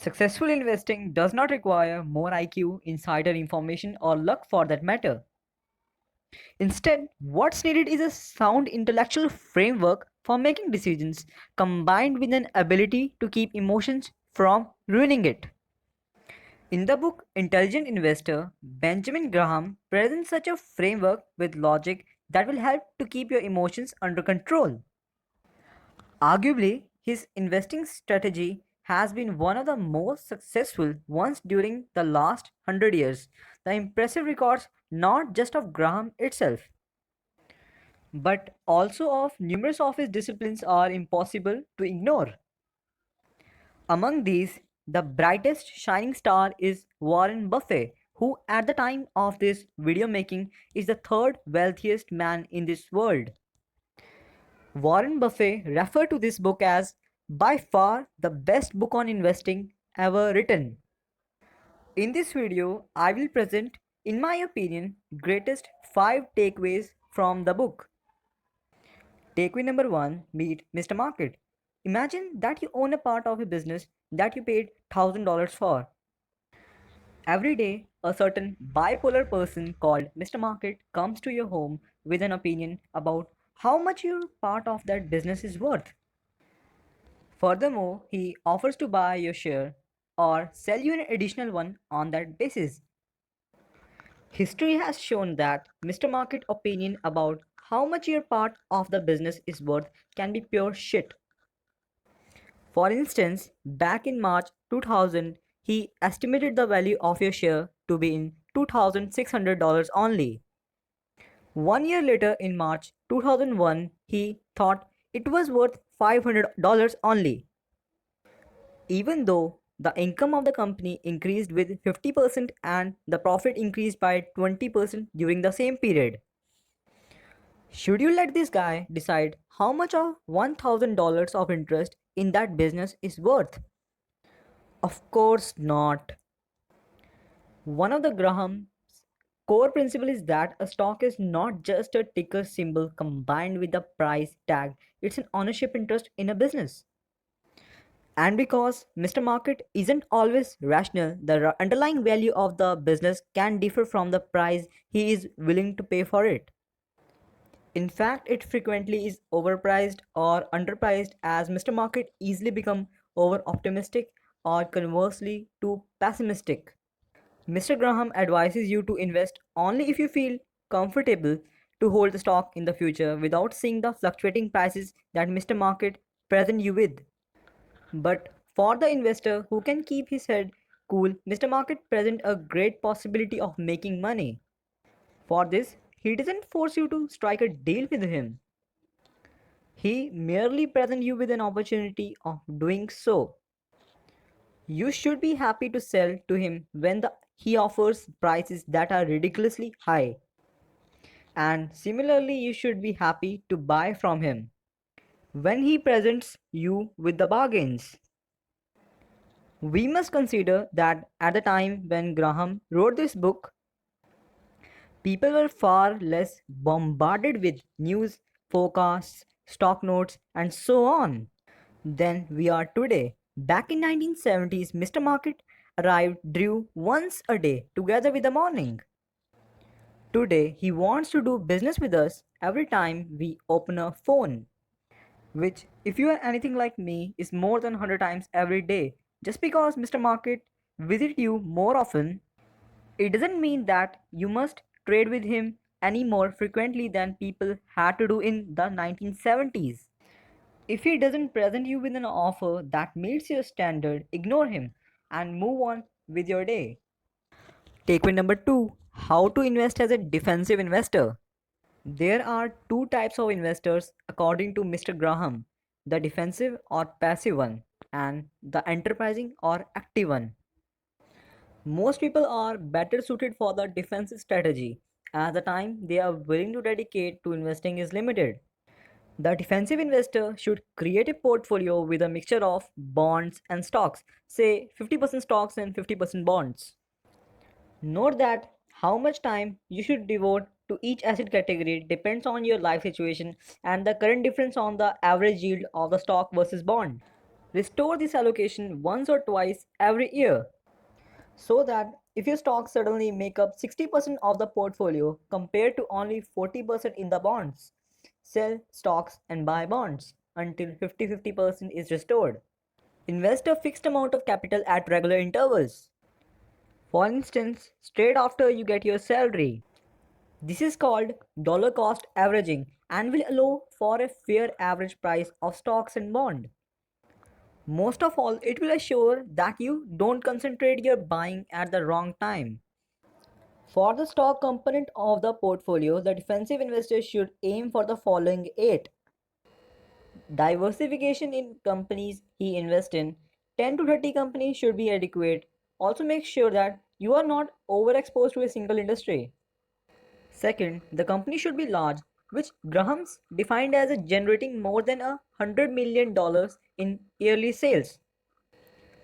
Successful investing does not require more IQ, insider information, or luck for that matter. Instead, what's needed is a sound intellectual framework for making decisions combined with an ability to keep emotions from ruining it. In the book Intelligent Investor, Benjamin Graham presents such a framework with logic that will help to keep your emotions under control. Arguably, his investing strategy has been one of the most successful ones during the last 100 years. The impressive records not just of Graham itself, but also of numerous of his disciplines are impossible to ignore. Among these, the brightest shining star is Warren Buffett, who at the time of this video making is the third wealthiest man in this world. Warren Buffett referred to this book as by far the best book on investing ever written. In this video, I will present, in my opinion, greatest 5 takeaways from the book. Takeaway number 1, meet Mr. Market. Imagine that you own a part of a business that you paid $1,000 for. Every day, a certain bipolar person called Mr. Market comes to your home with an opinion about how much your part of that business is worth. Furthermore, he offers to buy your share or sell you an additional one on that basis. History has shown that Mr. Market opinion about how much your part of the business is worth can be pure shit. For instance, back in March 2000, he estimated the value of your share to be in $2,600 only. 1 year later, in March 2001, he thought it was worth $500 only. Even though the income of the company increased with 50% and the profit increased by 20% during the same period. Should you let this guy decide how much of $1,000 of interest in that business is worth? Of course not. One of the Graham's core principle is that a stock is not just a ticker symbol combined with the price tag, it's an ownership interest in a business. And because Mr. Market isn't always rational, the underlying value of the business can differ from the price he is willing to pay for it. In fact, it frequently is overpriced or underpriced as Mr. Market easily become over optimistic or conversely too pessimistic. Mr. Graham advises you to invest only if you feel comfortable to hold the stock in the future without seeing the fluctuating prices that Mr. Market present you with. But for the investor who can keep his head cool, Mr. Market presents a great possibility of making money. For this, he doesn't force you to strike a deal with him. He merely presents you with an opportunity of doing so. You should be happy to sell to him when he offers prices that are ridiculously high. And similarly, you should be happy to buy from him when he presents you with the bargains. We must consider that at the time when Graham wrote this book, people were far less bombarded with news, forecasts, stock notes, and so on than we are today. Back in 1970s, Mr. Market arrived drew once a day together with the morning. Today, he wants to do business with us every time we open a phone, which, if you are anything like me, is more than 100 times every day. Just because Mr. Market visits you more often, it doesn't mean that you must trade with him any more frequently than people had to do in the 1970s. If he doesn't present you with an offer that meets your standard, ignore him and move on with your day. Takeaway number 2, how to invest as a defensive investor. There are two types of investors according to Mr. Graham, the defensive or passive one, and the enterprising or active one. Most people are better suited for the defensive strategy as the time they are willing to dedicate to investing is limited. The defensive investor should create a portfolio with a mixture of bonds and stocks, say 50% stocks and 50% bonds. Note that how much time you should devote to each asset category depends on your life situation and the current difference on the average yield of the stock versus bond. Restore this allocation once or twice every year, so that if your stocks suddenly make up 60% of the portfolio compared to only 40% in the bonds, sell stocks and buy bonds until 50-50% is restored. Invest a fixed amount of capital at regular intervals. For instance, straight after you get your salary. This is called dollar cost averaging and will allow for a fair average price of stocks and bond. Most of all, it will assure that you don't concentrate your buying at the wrong time. For the stock component of the portfolio, the defensive investor should aim for the following 8. Diversification in companies he invests in. 10 to 30 companies should be adequate. Also make sure that you are not overexposed to a single industry. Second, the company should be large, which Graham's defined as generating more than $100 million in yearly sales.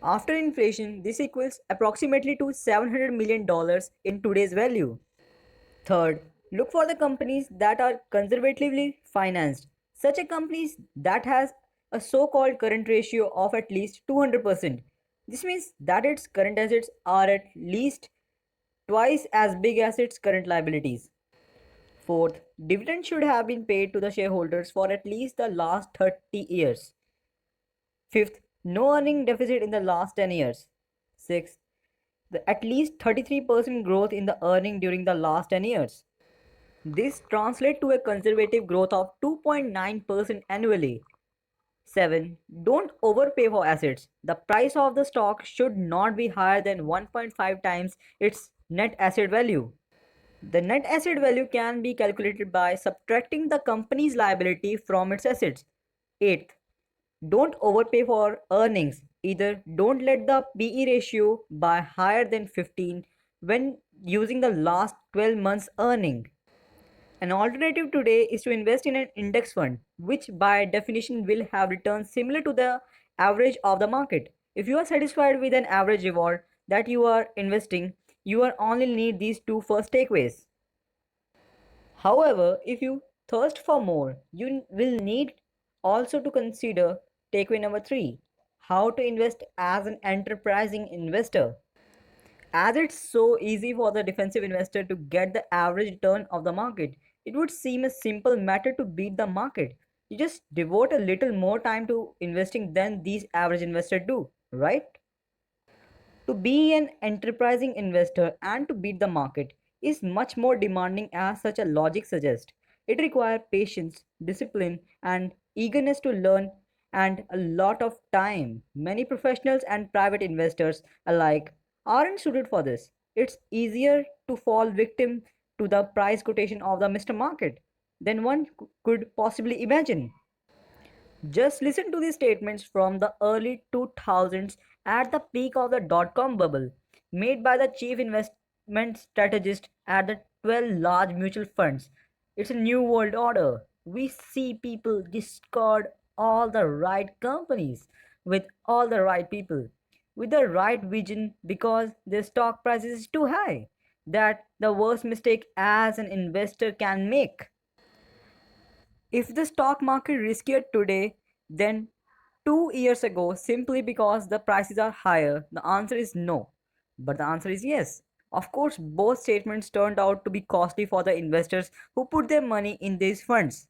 After inflation, this equals approximately to $700 million in today's value. Third, look for the companies that are conservatively financed, such as companies that has a so-called current ratio of at least 200%. This means that its current assets are at least twice as big as its current liabilities. Fourth, dividends should have been paid to the shareholders for at least the last 30 years. Fifth, no earning deficit in the last 10 years. Sixth, at least 33% growth in the earning during the last 10 years. This translates to a conservative growth of 2.9% annually. 7. Don't overpay for assets. The price of the stock should not be higher than 1.5 times its net asset value. The net asset value can be calculated by subtracting the company's liability from its assets. 8th, don't overpay for earnings. Either don't let the PE ratio buy higher than 15 when using the last 12 months earning. An alternative today is to invest in an index fund, which by definition will have returns similar to the average of the market. If you are satisfied with an average reward that you are investing, you are only need these two first takeaways. However, if you thirst for more, you will need also to consider takeaway number 3, how to invest as an enterprising investor. As it's so easy for the defensive investor to get the average return of the market, it would seem a simple matter to beat the market. You just devote a little more time to investing than these average investors do, right? To be an enterprising investor and to beat the market is much more demanding as such a logic suggests. It requires patience, discipline, and eagerness to learn and a lot of time. Many professionals and private investors alike aren't suited for this. It's easier to fall victim to the price quotation of the Mr. Market than one could possibly imagine. Just listen to these statements from the early 2000s at the peak of the dot-com bubble, made by the chief investment strategist at the 12 large mutual funds. It's a new world order. We see people discard all the right companies with all the right people with the right vision because their stock price is too high. That the worst mistake as an investor can make. If the stock market riskier today than 2 years ago simply because the prices are higher, the answer is no. But the answer is yes. Of course, both statements turned out to be costly for the investors who put their money in these funds.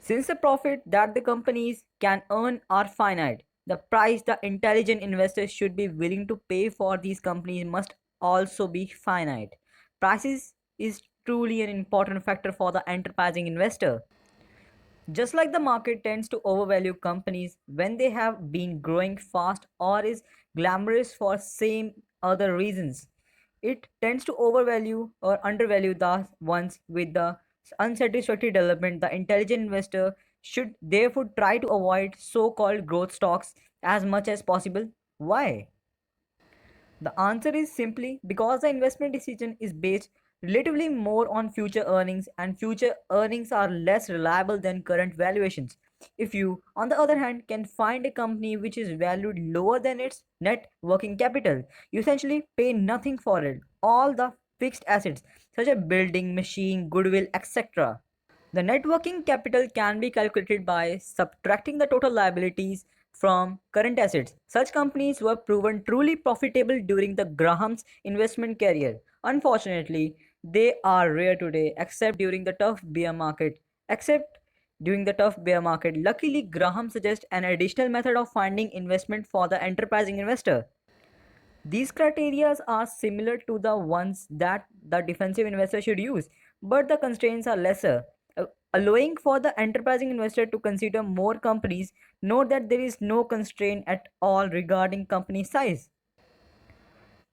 Since the profit that the companies can earn are finite, the price the intelligent investors should be willing to pay for these companies must also be finite. Prices is truly an important factor for the enterprising investor. Just like the market tends to overvalue companies when they have been growing fast or is glamorous for same other reasons, it tends to overvalue or undervalue the ones with the unsatisfactory development. The intelligent investor should therefore try to avoid so-called growth stocks as much as possible. Why? The answer is simply because the investment decision is based relatively more on future earnings, and future earnings are less reliable than current valuations. If you, on the other hand, can find a company which is valued lower than its net working capital, you essentially pay nothing for it. All the fixed assets, such as building, machine, goodwill, etc. The net working capital can be calculated by subtracting the total liabilities from current assets. Such companies were proven truly profitable during the Graham's investment career. Unfortunately, they are rare today except during the tough bear market. Except during the tough bear market, luckily Graham suggests an additional method of finding investment for the enterprising investor. These criteria are similar to the ones that the defensive investor should use, but the constraints are lesser. Allowing for the enterprising investor to consider more companies, note that there is no constraint at all regarding company size.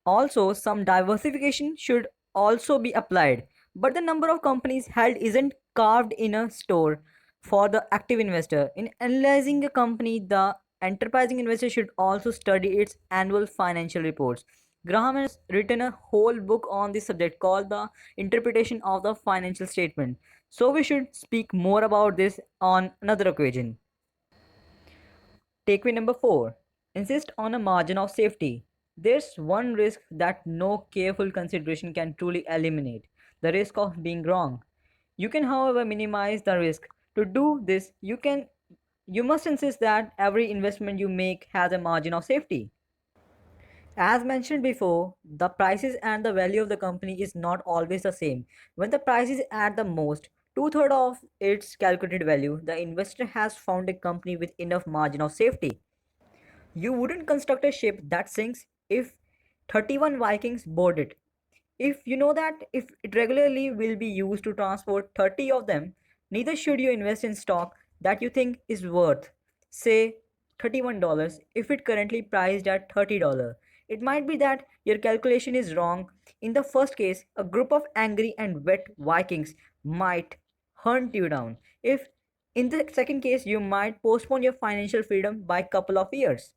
Also, some diversification should also be applied, but the number of companies held isn't carved in a store for the active investor. In analyzing a company, the enterprising investor should also study its annual financial reports. Graham has written a whole book on this subject called The Interpretation of the Financial Statement. So, we should speak more about this on another occasion. Takeaway number 4, insist on a margin of safety. There's one risk that no careful consideration can truly eliminate, the risk of being wrong. You can, however, minimize the risk. To do this, you must insist that every investment you make has a margin of safety. As mentioned before, the prices and the value of the company is not always the same. When the price is at the most, two-thirds of its calculated value, the investor has found a company with enough margin of safety. You wouldn't construct a ship that sinks if 31 Vikings board it. If you know that if it regularly will be used to transport 30 of them, neither should you invest in stock that you think is worth, say, $31 if it currently priced at $30. It might be that your calculation is wrong. In the first case, a group of angry and wet Vikings might hunt you down. If in the second case, you might postpone your financial freedom by a couple of years.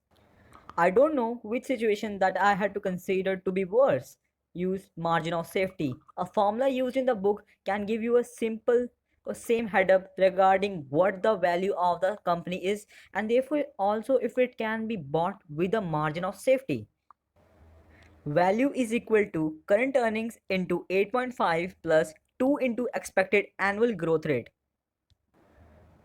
I don't know which situation that I had to consider to be worse. Use margin of safety. A formula used in the book can give you a simple or same head up regarding what the value of the company is and therefore also if it can be bought with a margin of safety. Value is equal to current earnings into 8.5 plus 2 into expected annual growth rate.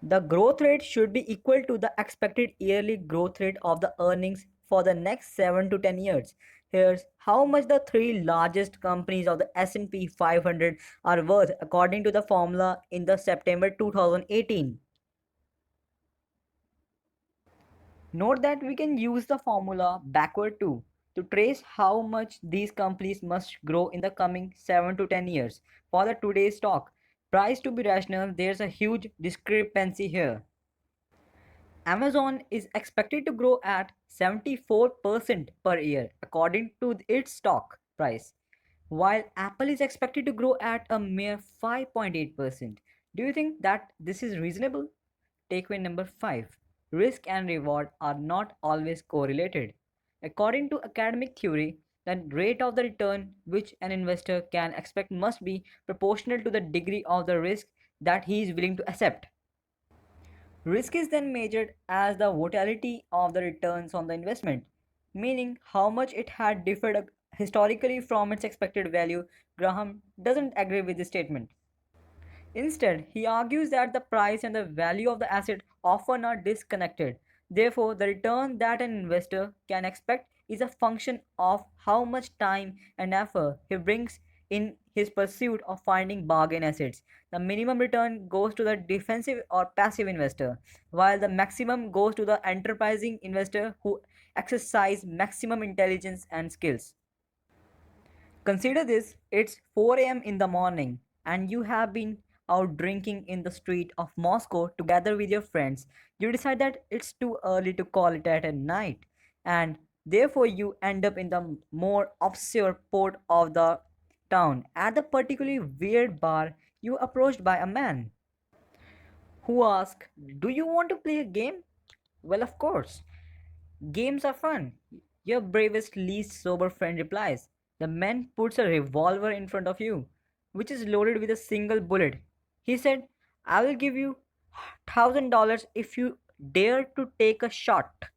The growth rate should be equal to the expected yearly growth rate of the earnings for the next 7 to 10 years. Here's how much the three largest companies of the S&P 500 are worth according to the formula in the September 2018. Note that we can use the formula backward too to trace how much these companies must grow in the coming 7 to 10 years. For the today's stock price to be rational, there's a huge discrepancy here. Amazon is expected to grow at 74% per year according to its stock price, while Apple is expected to grow at a mere 5.8%. Do you think that this is reasonable? Takeaway number 5, risk and reward are not always correlated. According to academic theory, the rate of the return which an investor can expect must be proportional to the degree of the risk that he is willing to accept. Risk is then measured as the volatility of the returns on the investment, meaning how much it had differed historically from its expected value. Graham doesn't agree with this statement. Instead, he argues that the price and the value of the asset often are disconnected. Therefore, the return that an investor can expect is a function of how much time and effort he brings in his pursuit of finding bargain assets. The minimum return goes to the defensive or passive investor, while the maximum goes to the enterprising investor who exercise maximum intelligence and skills. Consider this, it's 4 am in the morning and you have been out drinking in the street of Moscow together with your friends. You decide that it's too early to call it at a night and therefore you end up in the more obscure port of the town. At the particularly weird bar, you are approached by a man who asks, "Do you want to play a game?" Well, of course. Games are fun. Your bravest, least sober friend replies. The man puts a revolver in front of you, which is loaded with a single bullet. He said, "I will give you $1,000 if you dare to take a shot."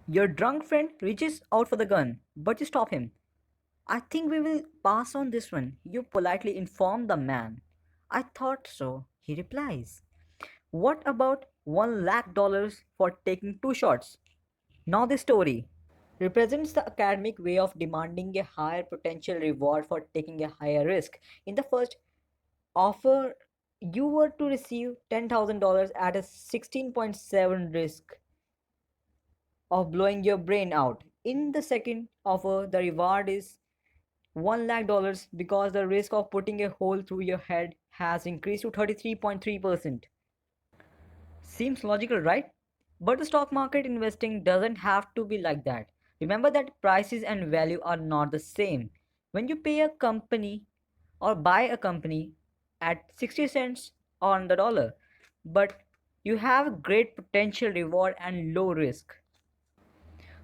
Your drunk friend reaches out for the gun, but you stop him. "I think we will pass on this one," you politely inform the man. "I thought so," he replies. "What about $1 lakh for taking 2 shots. Now, this story represents the academic way of demanding a higher potential reward for taking a higher risk. In the first offer, you were to receive $10,000 at a 16.7 risk of blowing your brain out. In the second offer, the reward is $1 lakh because the risk of putting a hole through your head has increased to 33.3%. Seems logical, right? But the stock market investing doesn't have to be like that. Remember that prices and value are not the same. When you pay a company or buy a company at 60 cents on the dollar, but you have great potential reward and low risk.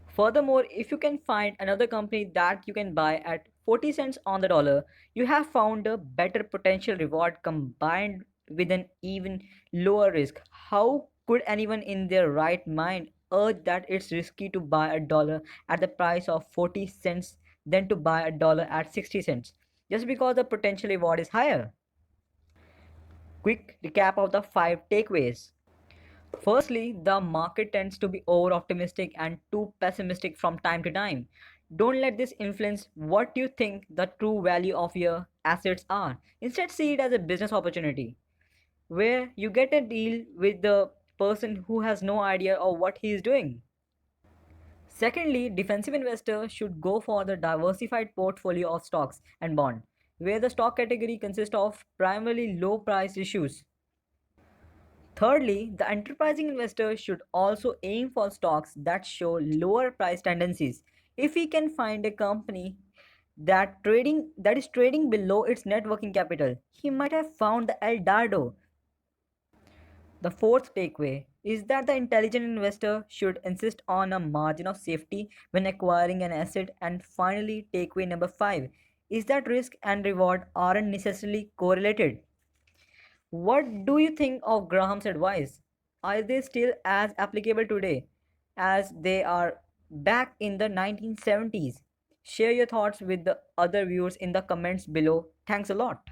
Furthermore, if you can find another company that you can buy at 40 cents on the dollar, you have found a better potential reward combined with an even lower risk. How could anyone in their right mind urge that it's risky to buy a dollar at the price of 40 cents than to buy a dollar at 60 cents just because the potential reward is higher? Quick recap of the 5 takeaways. Firstly, the market tends to be over optimistic and too pessimistic from time to time. Don't let this influence what you think the true value of your assets are. Instead, see it as a business opportunity where you get a deal with the person who has no idea of what he is doing. Secondly, defensive investors should go for the diversified portfolio of stocks and bonds, where the stock category consists of primarily low price issues. Thirdly, the enterprising investor should also aim for stocks that show lower price tendencies. If he can find a company that is trading below its net working capital, he might have found the El Dardo. The fourth takeaway is that the intelligent investor should insist on a margin of safety when acquiring an asset. And finally, takeaway number 5 is that risk and reward aren't necessarily correlated. What do you think of Graham's advice? Are they still as applicable today as they are back in the 1970s? Share your thoughts with the other viewers in the comments below. Thanks a lot.